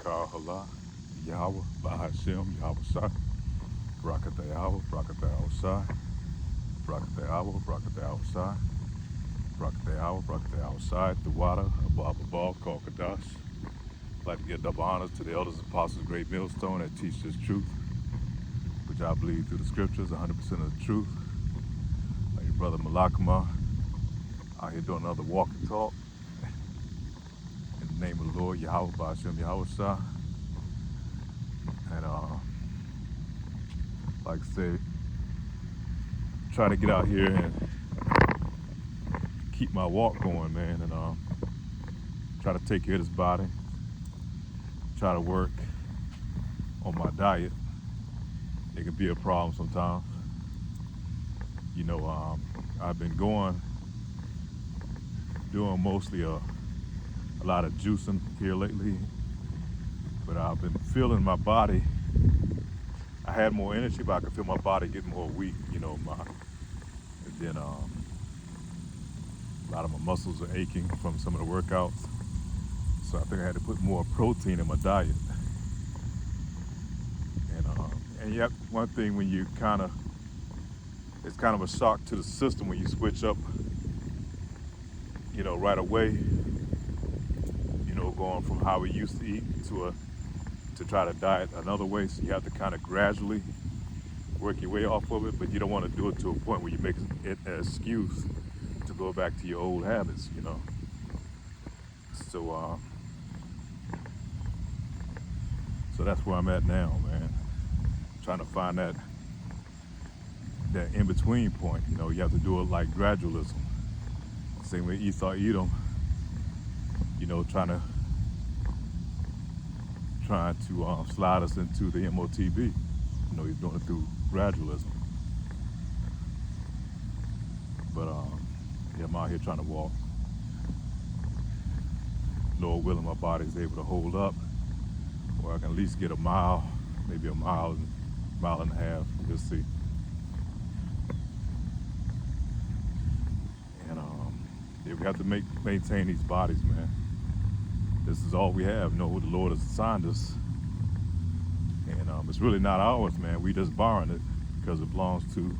Shakar Allah, Yahweh, Bahashem, Yahweh Shai, Brakata Yahweh, Brakata Shai, Brakata Yahweh, Brakata Shai, Brakata Yahweh, Brakata Shai, the water, above above, called Kadash. I'd like to give double honors to the elders and apostles of Great Millstone that teach this truth, which I believe through the scriptures, 100% of the truth. Like your brother Malakma out here doing another walk and talk. In the name of the Lord, Yahweh, Bahashem, Yahweh Shai. And like I said, try to get out here and keep my walk going, man, and try to take care of this body, try to work on my diet. It can be a problem sometimes. You know, I've been doing mostly a lot of juicing here lately, but I've been feeling my body. I had more energy, but I could feel my body getting more weak, you know, and then a lot of my muscles are aching from some of the workouts. So I think I had to put more protein in my diet. And yet, one thing when you it's kind of a shock to the system when you switch up, you know, right away, you know, going from how we used to eat to try to diet another way. So you have to kind of gradually work your way off of it, but you don't want to do it to a point where you make it an excuse to go back to your old habits, you know. So that's where I'm at now, man. Trying to find that in-between point. You know, you have to do it like gradualism. Same way Esau Edom, you know, trying to slide us into the MOTB. You know, he's doing it through gradualism. But yeah, I'm out here trying to walk. Lord willing, my body's able to hold up, or I can at least get a mile, maybe a mile and a half. We'll see. And yeah, we have to maintain these bodies, man. This is all we have. You know what the Lord has assigned us, and it's really not ours, man. We just borrowing it because it belongs to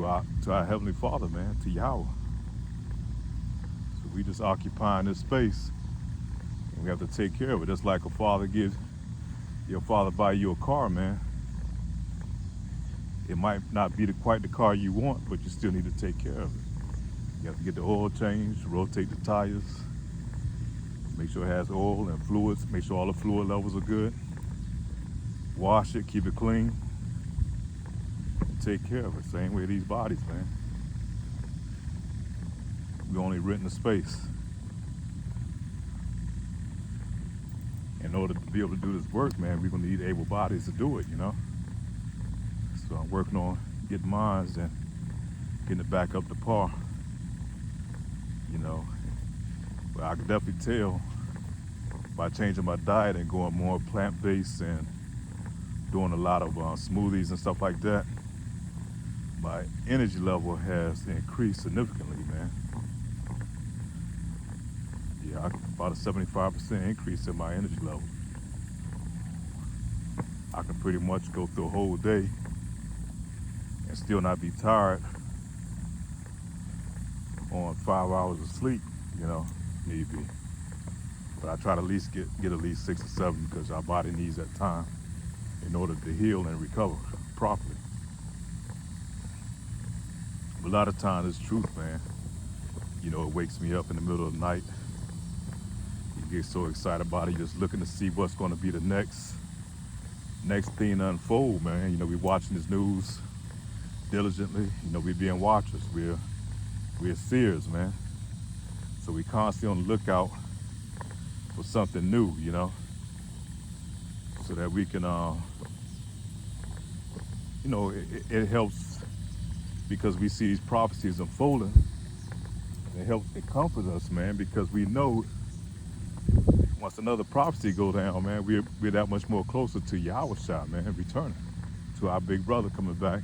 our Heavenly Father, man, to Yahweh. So we just occupying this space, and we have to take care of it. Just like your father buy you a car, man. It might not be quite the car you want, but you still need to take care of it. You have to get the oil changed, rotate the tires, make sure it has oil and fluids, make sure all the fluid levels are good, wash it, keep it clean, and take care of it. Same way these bodies, man. We only renting a space. In order to be able to do this work, man, we're gonna need able bodies to do it, you know? So I'm working on getting mine and getting it back up to par, you know? But I can definitely tell by changing my diet and going more plant-based and doing a lot of smoothies and stuff like that, my energy level has increased significantly, man. Yeah, about a 75% increase in my energy level. I can pretty much go through a whole day and still not be tired on 5 hours of sleep, you know, maybe. But I try to at least get at least 6 or 7 because our body needs that time in order to heal and recover properly. But a lot of times it's truth, man. You know, it wakes me up in the middle of the night. You get so excited about it, you're just looking to see what's going to be the next thing to unfold, man. You know, we're watching this news diligently. You know, we're being watchers. We're seers, man. So we constantly on the lookout for something new, you know, so that we can, you know, it helps because we see these prophecies unfolding. It comforts us, man, because we know once another prophecy go down, man, we're that much more closer to Yahweh Shai, man, returning to our big brother coming back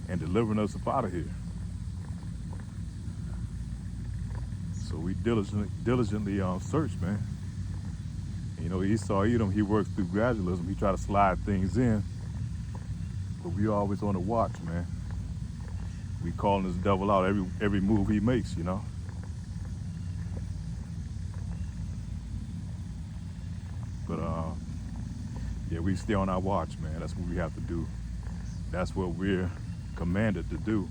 and delivering us up out of here. So we diligently search, man. You know, Esau Edom, he works through gradualism. He try to slide things in, but we always on the watch, man. We calling this devil out every move he makes, you know. But yeah, we stay on our watch, man. That's what we have to do. That's what we're commanded to do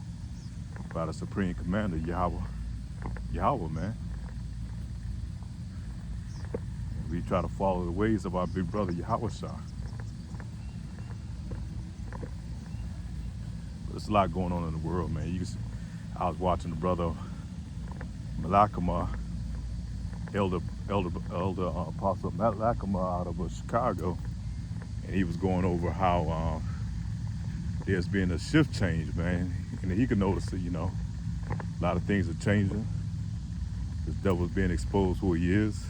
by the Supreme Commander, Yahweh, man. And we try to follow the ways of our big brother, Yahweh Shah. There's a lot going on in the world, man. I was watching the brother Malakama, Elder Apostle Malakama out of Chicago, and he was going over how there's been a shift change, man. And he could notice it, you know. A lot of things are changing. This devil's being exposed who he is.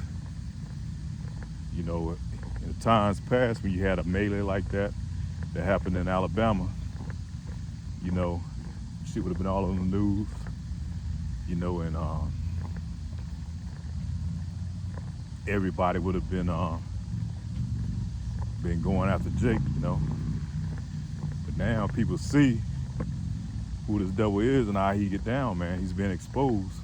You know, in the times past when you had a melee like that happened in Alabama, you know, shit would have been all on the news, you know, and everybody would have been going after Jake, you know. But now people see who this devil is and how he get down, man. He's been exposed.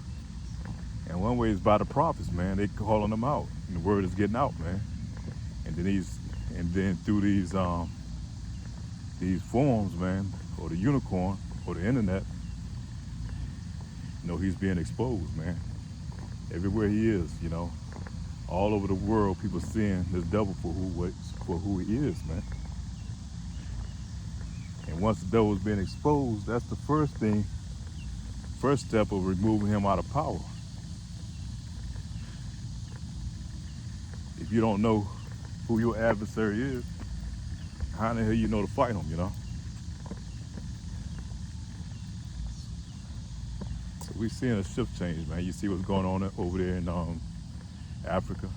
And one way is by the prophets, man. They calling him out. And the word is getting out, man. And then through these forums, man, or the unicorn, or the internet, you know, he's being exposed, man. Everywhere he is, you know. All over the world, people seeing this devil for who he is, man. And once the devil's been exposed, that's the first step of removing him out of power. If you don't know who your adversary is, how the hell you know to fight him, you know? So we're seeing a shift change, man. You see what's going on over there in Africa,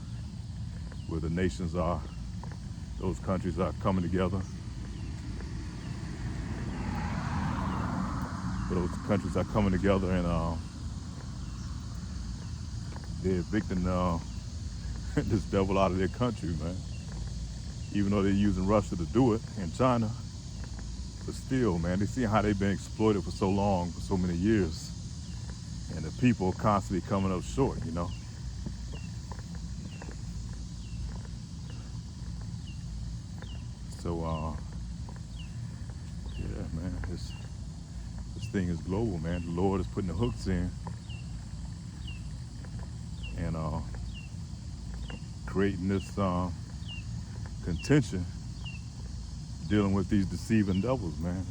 where the nations are, those countries are coming together. Where those countries are coming together and they're evicting this devil out of their country, man. Even though they're using Russia to do it, and China, but still, man, they see how they've been exploited for so long, for so many years, and the people are constantly coming up short, you know. So, yeah, man, this thing is global, man. The Lord is putting the hooks in and creating this contention dealing with these deceiving devils, man.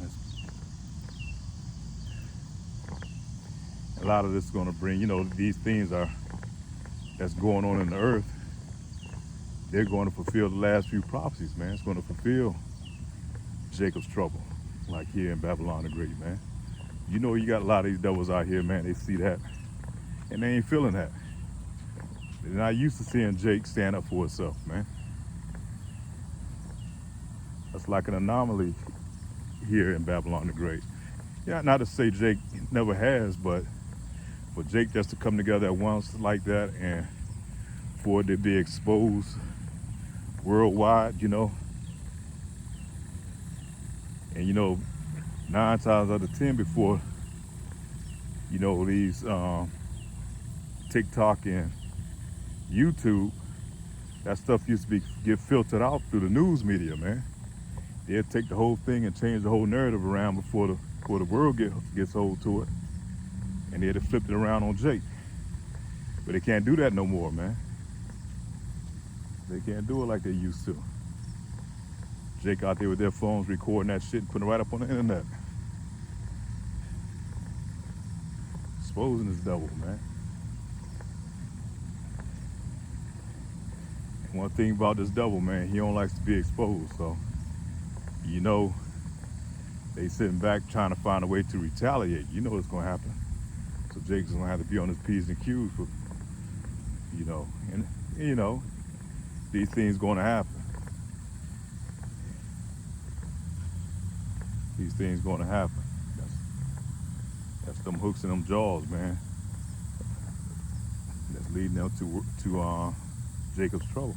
A lot of this is going to bring, you know, these things that's going on in the earth. They're going to fulfill the last few prophecies, man. It's going to fulfill Jacob's trouble, like here in Babylon the Great, man. You know, you got a lot of these devils out here, man. They see that, and they ain't feeling that. They're not used to seeing Jake stand up for himself, man. That's like an anomaly here in Babylon the Great. Yeah, not to say Jake never has, but for Jake just to come together at once like that and for it to be exposed worldwide, you know. And you know, 9 times out of 10 before, you know, these TikTok and YouTube, that stuff used to get filtered out through the news media, man. They'll take the whole thing and change the whole narrative around before the world gets hold to it. And they'd have flipped it around on Jake. But they can't do that no more, man. They can't do it like they used to. Jake out there with their phones recording that shit and putting it right up on the internet. Exposing this devil, man. And one thing about this devil, man, he don't like to be exposed, so you know they sitting back trying to find a way to retaliate. You know what's gonna happen. So Jake's gonna have to be on his P's and Q's for, you know, and you know, these things gonna happen. These things gonna happen. That's them hooks and them jaws, man. That's leading them to Jacob's trouble.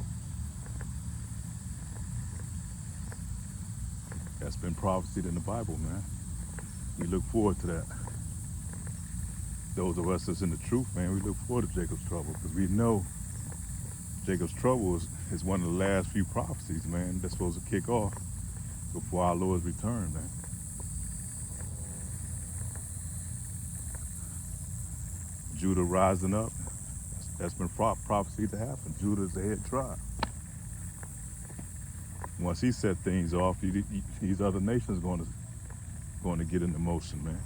That's been prophesied in the Bible, man. We look forward to that. Those of us that's in the truth, man, we look forward to Jacob's trouble because we know Jacob's trouble is one of the last few prophecies, man, that's supposed to kick off before our Lord's return, man. Judah rising up, that's been prophesied to happen. Judah is the head tribe. Once he set things off, these other nations going to get into motion, man.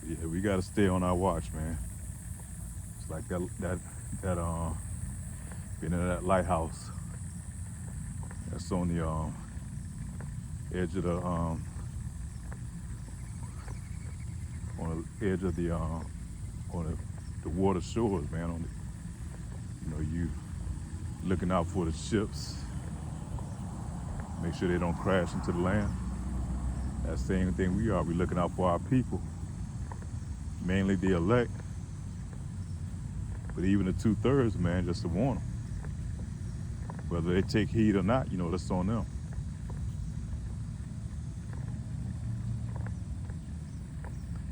Yeah, we got to stay on our watch, man. It's like that being in that lighthouse that's on the edge of the on the edge of the on the water shores, man. On the, you looking out for the ships, make sure they don't crash into the land. That's the same thing we are. We're looking out for our people, mainly the elect, but even the 2/3, man, just to warn them. Whether they take heed or not, that's on them.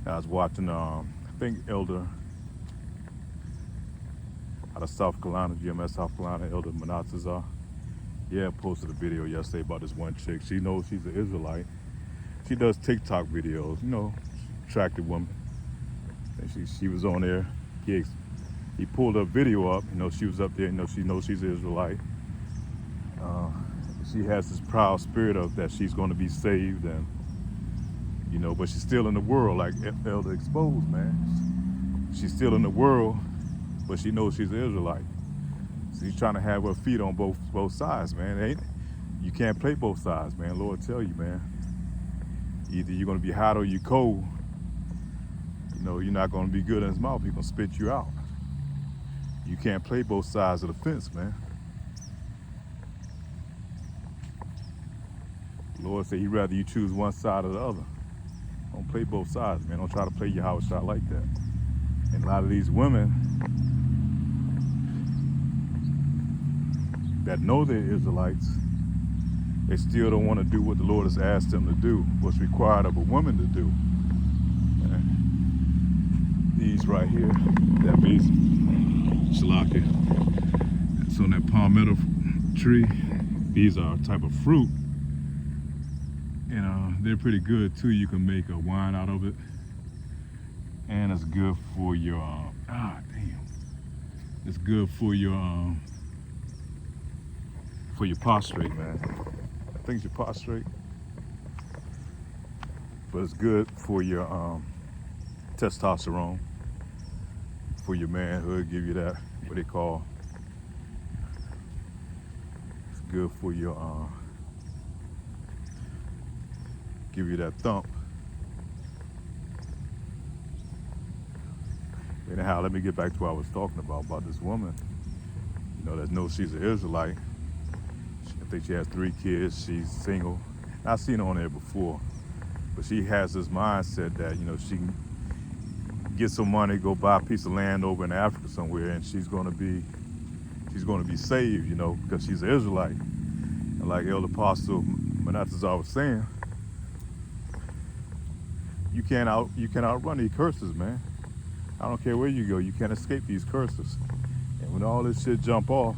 I was watching, I think Elder out of South Carolina, GMS South Carolina, Elder Manatazar. Yeah, posted a video yesterday about this one chick. She knows she's an Israelite. She does TikTok videos, attractive woman. And she was on there. He pulled her video up. She was up there. She knows she's an Israelite. She has this proud spirit of that she's going to be saved, and but she's still in the world, like Elder exposed, man. She's still in the world, but she knows she's an Israelite. So she's trying to have her feet on both sides, man. You can't play both sides, man. Lord tell you, man. Either you're going to be hot or you cold. You're not going to be good in his mouth. He's going to spit you out. You can't play both sides of the fence, man. The Lord said he'd rather you choose one side or the other. Don't play both sides, man. Don't try to play your house shot like that. And a lot of these women that know they're Israelites, they still don't want to do what the Lord has asked them to do, what's required of a woman to do. And these right here, that means Shalaka. It's on that palmetto tree. These are a type of fruit. And they're pretty good too. You can make a wine out of it. And it's good for your, it's good for your prostrate, man. I think it's your prostrate. But it's good for your testosterone, for your manhood, give you that, what they call, it's good for your, give you that thump. Anyhow, let me get back to what I was talking about this woman, that knows she's an Israelite. I think she has 3 kids, she's single. I've seen her on there before, but she has this mindset that, she can get some money, go buy a piece of land over in Africa somewhere, and she's gonna be saved, because she's an Israelite. And like Elder Apostle Manatazar was saying, you can't outrun these curses, man. I don't care where you go, you can't escape these curses. And when all this shit jump off,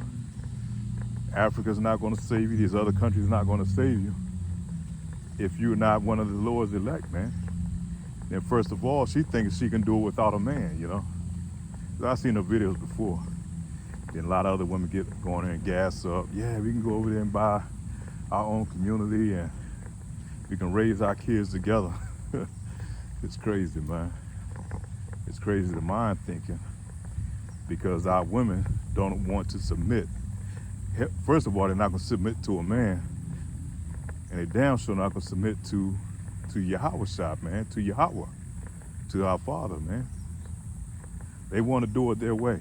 Africa's not going to save you, these other countries are not going to save you if you're not one of the Lord's elect, man. Then first of all, she thinks she can do it without a man, I've seen her videos before. Then a lot of other women get going there and gas up. Yeah, we can go over there and buy our own community and we can raise our kids together. It's crazy, man. It's crazy the mind thinking, because our women don't want to submit. First of all, they're not going to submit to a man, and they damn sure not going to submit to Yahweh shop, man, to Yahweh, to our Father, man. They want to do it their way.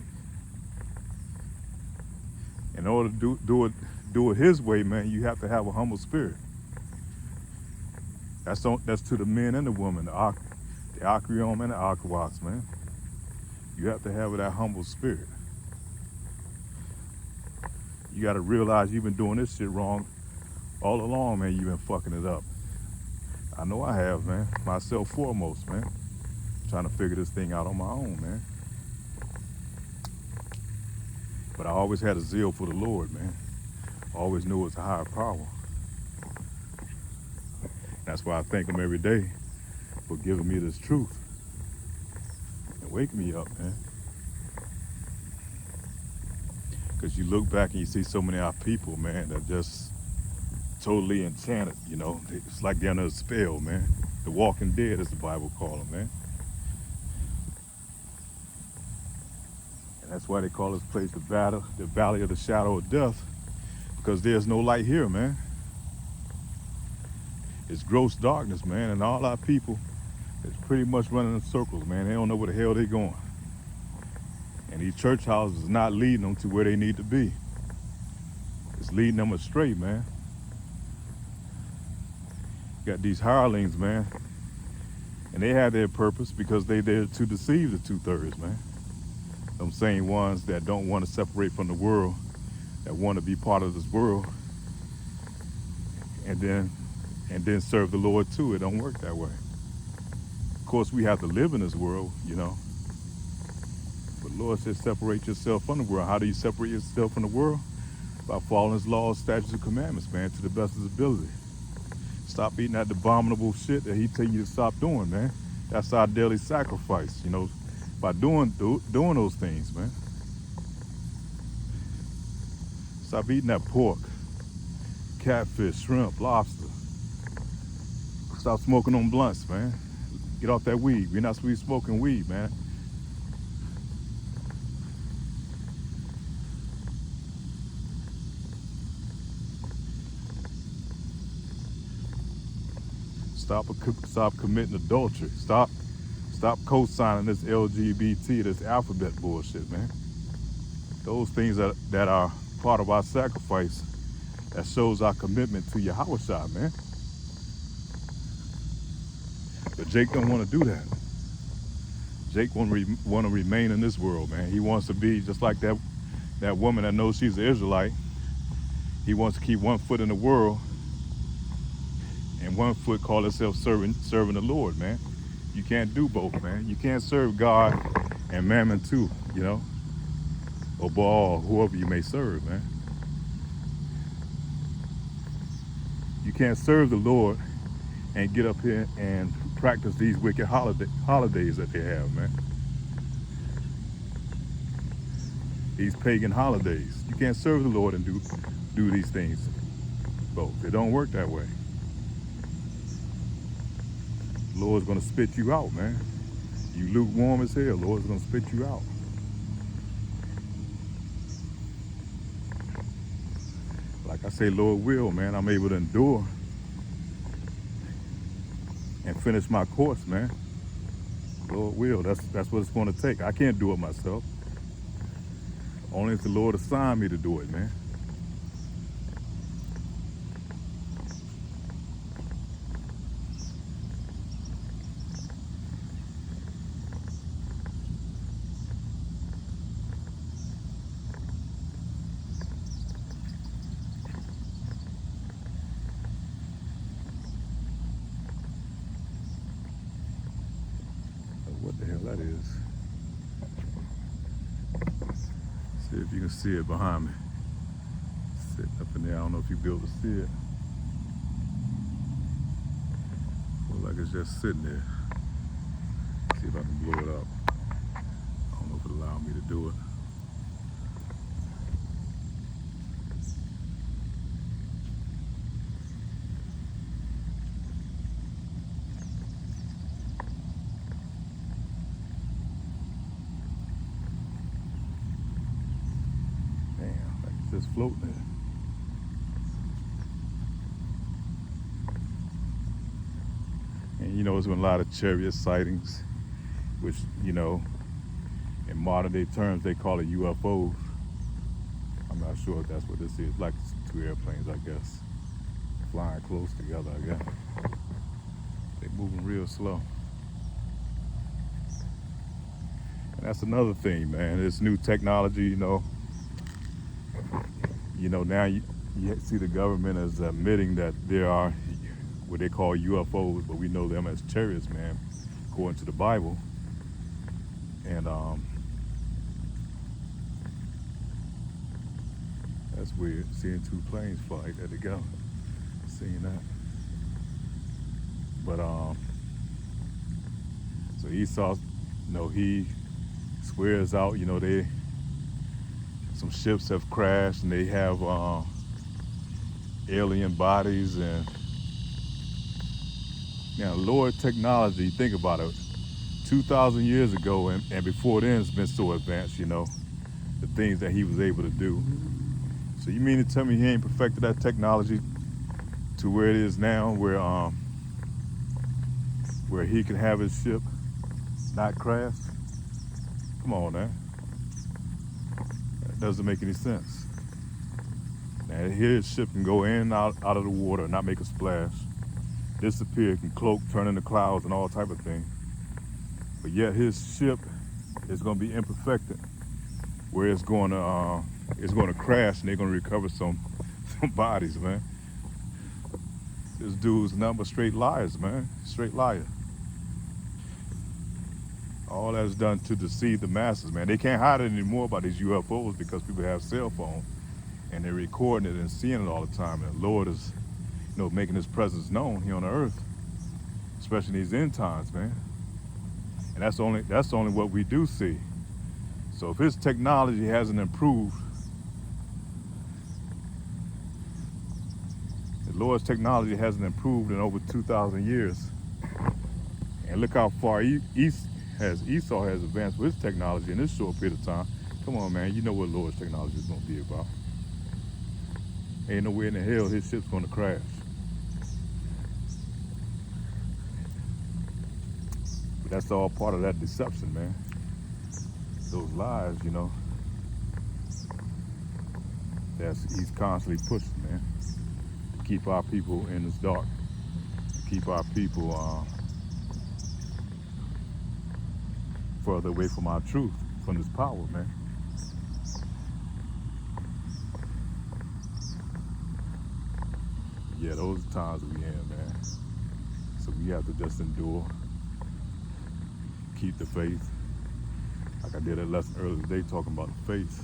In order to do it His way, man, you have to have a humble spirit. That's to the men and the women, the Akriom and the Akawoks, man. You have to have that humble spirit. You got to realize you've been doing this shit wrong all along, man. You've been fucking it up. I know I have, man. Myself foremost, man. Trying to figure this thing out on my own, man. But I always had a zeal for the Lord, man. I always knew it was a higher power. That's why I thank him every day for giving me this truth and waking me up, man. Because you look back and you see so many of our people, man, that just totally enchanted, you know. It's like they're under a spell, man. The walking dead, as the Bible call them, man. And that's why they call this place the valley of the shadow of death, because there's no light here, man. It's gross darkness, man, and all our people is pretty much running in circles, man. They don't know where the hell they're going. And these church houses is not leading them to where they need to be. It's leading them astray, man. You got these hirelings, man, and they have their purpose because they're there to deceive the 2/3, man. Them same ones that don't want to separate from the world, that want to be part of this world, and then serve the Lord too. It don't work that way. Of course, we have to live in this world, you know. But the Lord says separate yourself from the world. How do you separate yourself from the world? By following his laws, statutes, and commandments, man, to the best of his ability. Stop eating that abominable shit that he tell you to stop doing, man. That's our daily sacrifice, you know, by doing those things, man. Stop eating that pork, catfish, shrimp, lobster. Stop smoking on blunts, man. Get off that weed. We're not supposed to be smoking weed, man. Stop committing adultery. Stop co-signing this LGBT, this alphabet bullshit, man. Those things that are part of our sacrifice, that shows our commitment to Yahushua, man. But Jake don't want to do that. Jake want to remain in this world, man. He wants to be just like that woman that knows she's an Israelite. He wants to keep one foot in the world and one foot call himself serving the Lord, man. You can't do both, man. You can't serve God and Mammon too, you know, or Baal, whoever you may serve, man. You can't serve the Lord and get up here and practice these wicked holidays that they have, man. These pagan holidays. You can't serve the Lord and do these things both. It don't work that way. The Lord's gonna spit you out, man. You lukewarm as hell, Lord's gonna spit you out. Like I say, Lord will, man, I'm able to endure and finish my course, man. Lord will, that's what it's gonna take. I can't do it myself. Only if the Lord assigned me to do it, man. What the hell that is? See if you can see it behind me. Sitting up in there, I don't know if you'll be able to see it. Looks like it's just sitting there. See if I can blow it up. I don't know if it'll allow me to do it. Just floating there. And you know, there's been a lot of chariot sightings, which, you know, in modern day terms they call it UFOs. I'm not sure if that's what this is. Like two airplanes, I guess, flying close together, I guess. They're moving real slow. And That's another thing, man. This new technology, now you see the government is admitting that there are what they call UFOs, but we know them as chariots, man, according to the Bible. And that's weird, seeing two planes fly. There they go, seeing that. But so Esau, he swears out, some ships have crashed and they have alien bodies and lower technology. Think about it, 2,000 years ago and before then it's been so advanced, the things that he was able to do. So you mean to tell me he ain't perfected that technology to where it is now, where he can have his ship not crash? Come on, man. That doesn't make any sense. Now, his ship can go in and out of the water, not make a splash, disappear, can cloak, turn into clouds and all type of things. But yet his ship is going to be imperfected, where it's going to crash and they're going to recover some bodies, man. This dude's nothing but straight liars, man. Straight liar. All that's done to deceive the masses, man. They can't hide it anymore about these UFOs because people have cell phones and they're recording it and seeing it all the time. And the Lord is, making his presence known here on the earth, especially in these end times, man. And that's only what we do see. So if his technology hasn't improved, the Lord's technology hasn't improved in over 2,000 years. And look how far Esau has advanced with his technology in this short period of time. Come on, man, you know what Lord's technology is going to be about. Ain't nowhere in the hell his ship's going to crash. But that's all part of that deception, man. Those lies, he's constantly pushing, man, to keep our people in this dark, to keep our people further away from our truth, from this power, man. Yeah, those are times we in, man. So we have to just endure, keep the faith. Like I did a lesson earlier today talking about the faith.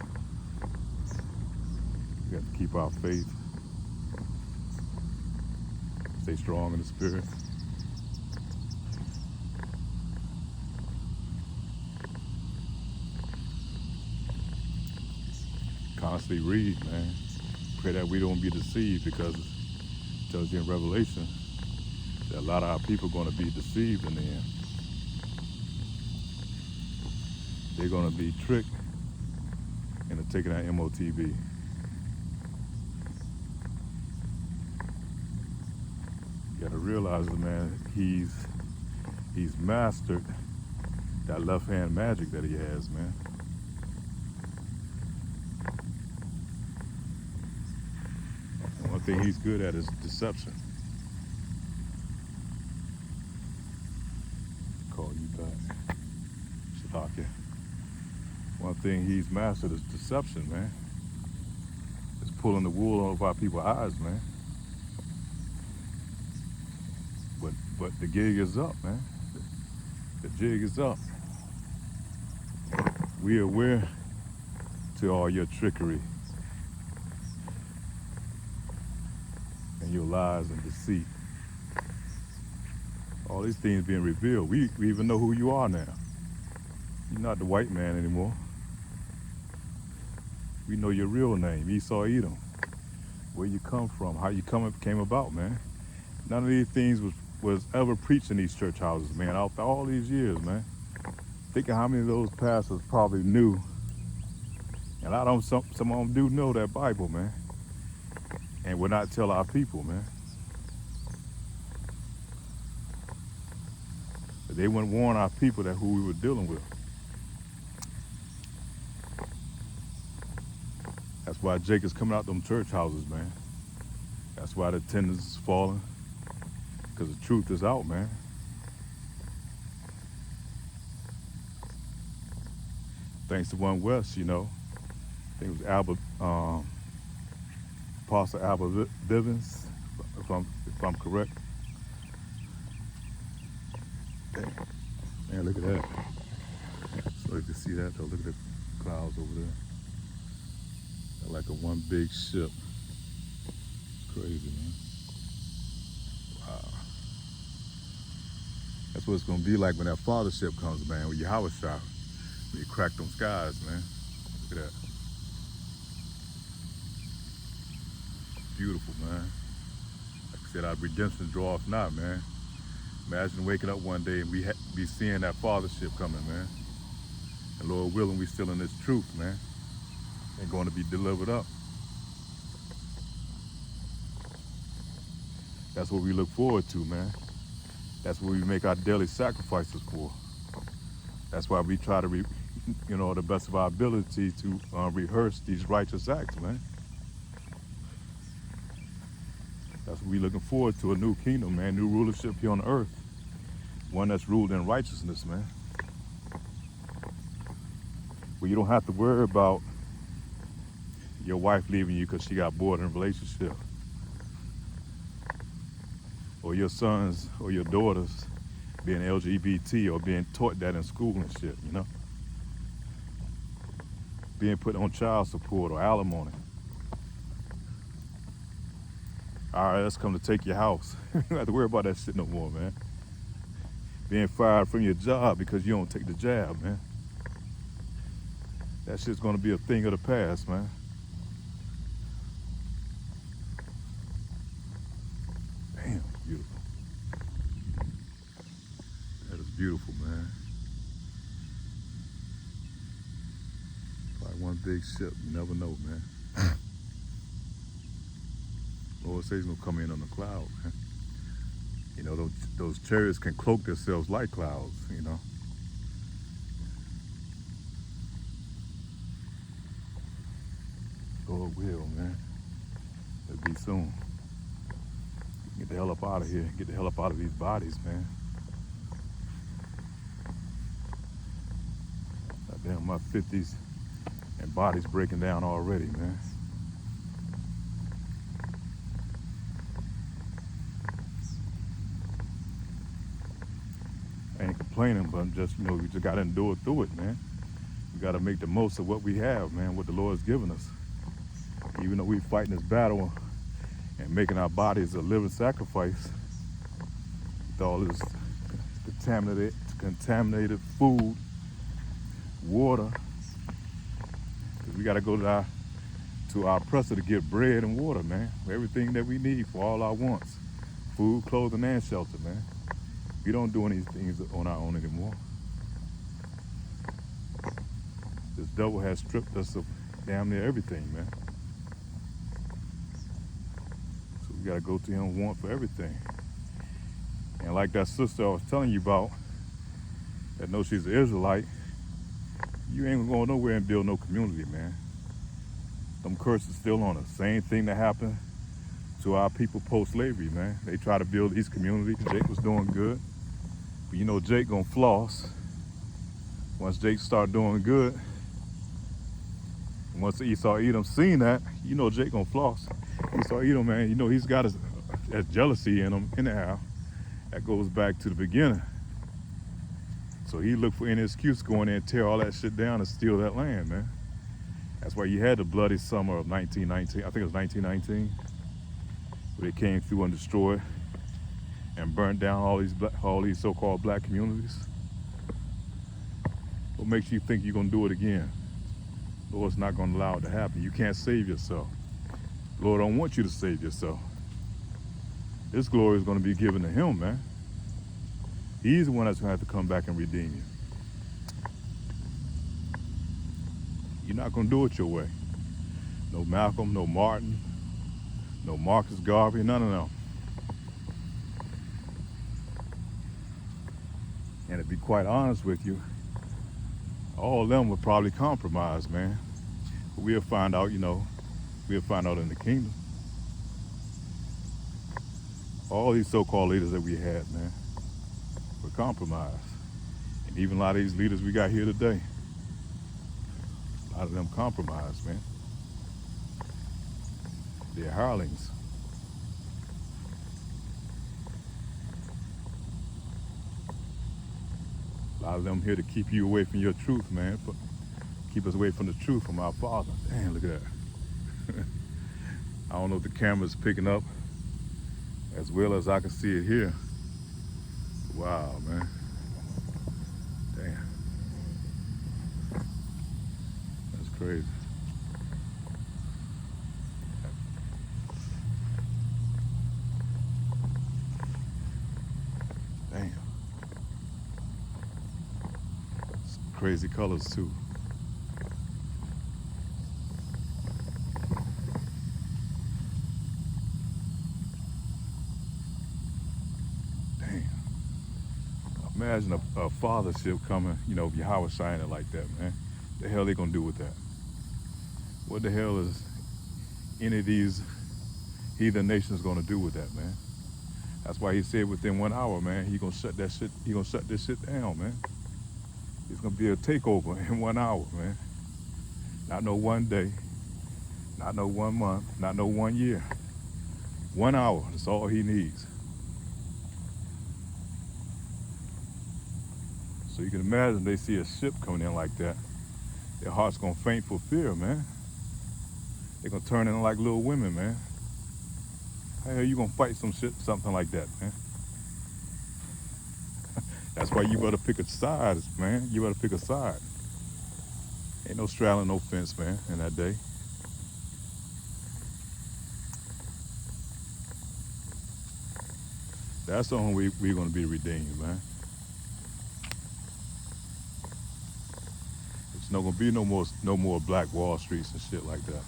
We have to keep our faith, stay strong in the spirit. Constantly read, man. Pray that we don't be deceived, because it tells you in Revelation that a lot of our people are going to be deceived in the end. They're going to be tricked into taking that MOTB. You got to realize, man, he's mastered that left hand magic that he has, man. And one thing he's good at is deception. Call you back, Shalakia. One thing he's mastered is deception, man. It's pulling the wool over our people's eyes, man. But the gig is up, man. The jig is up. We are aware to all your trickery and your lies and deceit. All these things being revealed. We even know who you are now. You're not the white man anymore. We know your real name, Esau Edom. Where you come from, how you came about, man. None of these things was ever preached in these church houses, man, after all these years, man. Think of how many of those pastors probably knew. And some of them do know that Bible, man. And would not tell our people, man. But they wouldn't warn our people that who we were dealing with. That's why Jacob's coming out them church houses, man. That's why the attendance is falling. Because the truth is out, man. thanks to One West, you know. I think it was Albert, Apostle Albert Bivens, if I'm correct. Damn. Man, look at that. So you can see that though. Look at the clouds over there. They're like a one big ship. Crazy, man. Wow. That's what it's gonna be like when that father ship comes, man, with your house shot. When you crack them skies, man. Look at that. Beautiful, man. Like I said, our redemption draweth not, man. Imagine waking up one day and we be seeing that father ship coming, man. And Lord willing, we still in this truth, man. And going to be delivered up. That's what we look forward to, man. That's what we make our daily sacrifices for. That's why we try to, the best of our ability to rehearse these righteous acts, man. That's what we're looking forward to, a new kingdom, man, new rulership here on earth. One that's ruled in righteousness, man. Where you don't have to worry about your wife leaving you because she got bored in a relationship. Or your sons or your daughters being LGBT or being taught that in school and shit, you know? Being put on child support or alimony. IRS come to take your house. You don't have to worry about that shit no more, man. Being fired from your job because you don't take the jab, man. That shit's gonna be a thing of the past, man. Damn, beautiful. That is beautiful, man. Like one big ship, you never know, man. Lord says he's gonna come in on a cloud, man. You know, those chariots can cloak themselves like clouds, you know. Lord will, man. It'll be soon. Get the hell up out of here. Get the hell up out of these bodies, man. Goddamn, my 50s and bodies breaking down already, man. I ain't complaining, but I'm just, we just gotta endure through it, man. We gotta make the most of what we have, man, what the Lord's given us. Even though we fighting this battle and making our bodies a living sacrifice with all this contaminated food, water. We gotta go to our presser to get bread and water, man. Everything that we need for all our wants. Food, clothing, and shelter, man. We don't do any things on our own anymore. This devil has stripped us of damn near everything, man. So we gotta go to him and want for everything. And like that sister I was telling you about, that knows she's an Israelite, you ain't gonna go nowhere and build no community, man. Them curses still on us. Same thing that happened to our people post-slavery, man. They try to build these communities. Jake was doing good. But you know Jake gonna floss. Once Jake start doing good, once Esau Edom seen that, you know Jake gonna floss. Esau Edom, man, you know he's got that jealousy in him anyhow. That goes back to the beginning. So he looked for any excuse to go in there and tear all that shit down and steal that land, man. That's why you had the bloody summer of 1919, I think it was 1919, where they came through and destroyed and burnt down all these so-called black communities. What makes you think you're gonna do it again? Lord's not gonna allow it to happen. You can't save yourself. Lord don't want you to save yourself. His glory is gonna be given to him, man. He's the one that's gonna have to come back and redeem you. You're not gonna do it your way. No Malcolm, no Martin, no Marcus Garvey, none of them. And to be quite honest with you, all of them were probably compromised, man. But we'll find out, we'll find out in the kingdom. All these so-called leaders that we had, man, were compromised. And even a lot of these leaders we got here today. A lot of them compromised, man. They're hirelings. A lot of them here to keep you away from your truth, man. Keep us away from the truth from our Father. Damn, look at that. I don't know if the camera's picking up as well as I can see it here. Wow, man. Damn. That's crazy. Damn. It's crazy colors too. Imagine a fathership coming, you know, Yahweh shining like that, man. The hell they gonna do with that? What the hell is any of these heathen nations gonna do with that, man? That's why he said within 1 hour, man, he gonna shut that shit. He gonna shut this shit down, man. It's gonna be a takeover in 1 hour, man. Not no 1 day, not no 1 month, not no 1 year. 1 hour. That's all he needs. So you can imagine they see a ship coming in like that, their heart's gonna faint for fear, man. They're gonna turn in like little women, man. How the hell you gonna fight something like that, man? That's why you better pick a side, man. You better pick a side. Ain't no straddling no fence, man, in that day. That's the only way we're gonna be redeemed, man. It's not gonna be no more Black Wall Streets and shit like that.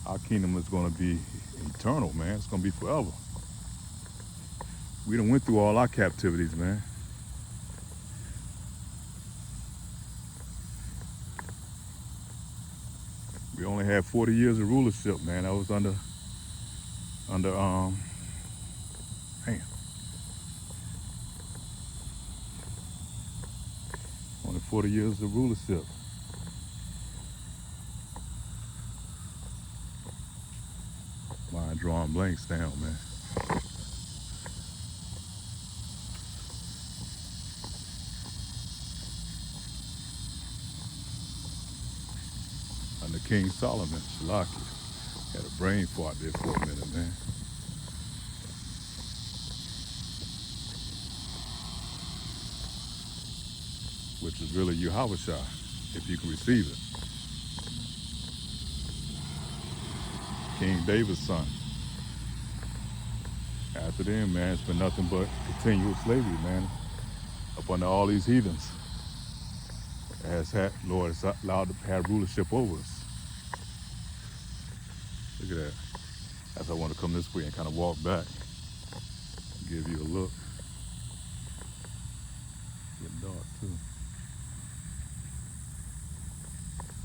Our kingdom is gonna be eternal, man. It's gonna be forever. We done went through all our captivities, man. We only had 40 years of rulership, man. That was under only 40 years of rulership. Mind drawing blanks down, man. Under King Solomon, Shalaki, had a brain fart there for a minute, man. Which is really Yahushua, if you can receive it. King David's son. After then, man, it's been nothing but continual slavery, man, up under all these heathens. Lord has allowed to have rulership over us. Look at that. That's why I want to come this way and kind of walk back. Give you a look. Getting dark too.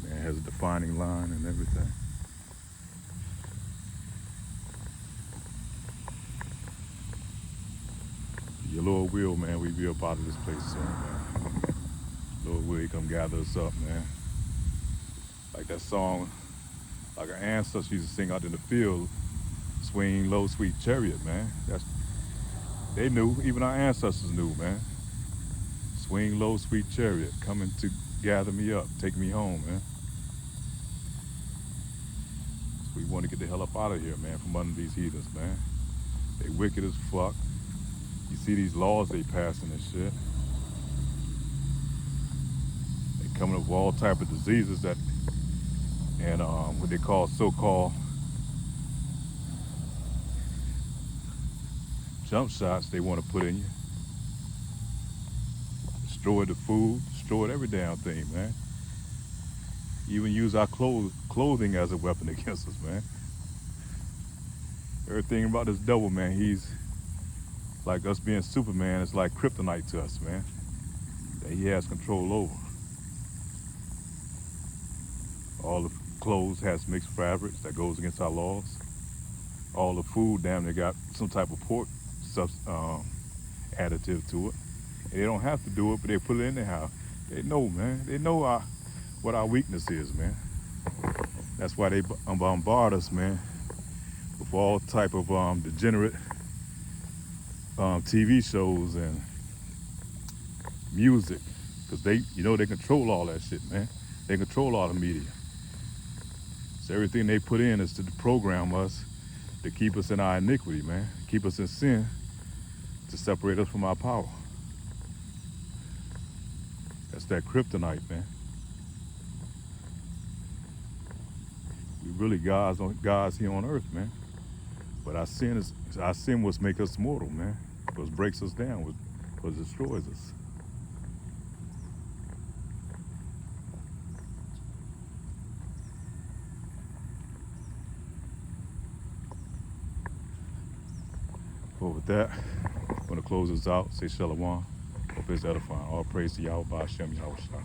Man, it has a defining line and everything. Your Lord will, man, we be up out of this place soon, man. Lord will, he come gather us up, man. Like that song, like our ancestors used to sing out in the field, swing low, sweet chariot, man. They knew, even our ancestors knew, man. Swing low, sweet chariot, coming to gather me up, take me home, man. So we want to get the hell up out of here, man, from under these heathens, man. They wicked as fuck. You see these laws they passing and shit. They coming up with all type of diseases and what they call so-called jump shots they want to put in you. Destroy the food, destroy every damn thing, man. Even use our clothing as a weapon against us, man. Everything about this devil, man, he's like us being Superman, it's like kryptonite to us, man, that he has control over. All the clothes has mixed fabrics that goes against our laws. All the food, damn, they got some type of pork additive to it. And they don't have to do it, but they put it in their house. They know, man. They know what our weakness is, man. That's why they bombard us, man, with all type of degenerate TV shows and music, because they control all that shit, man. They control all the media. So everything they put in is to program us, to keep us in our iniquity, man, keep us in sin, to separate us from our power. That's that kryptonite, man. We really God's here on earth, man. But our sin was make us mortal, man. What breaks us down, what destroys us. But with that, I'm gonna close this out. Say Shalom. Hope it's edifying. All praise to Yahweh Hashem Yahweh Shah.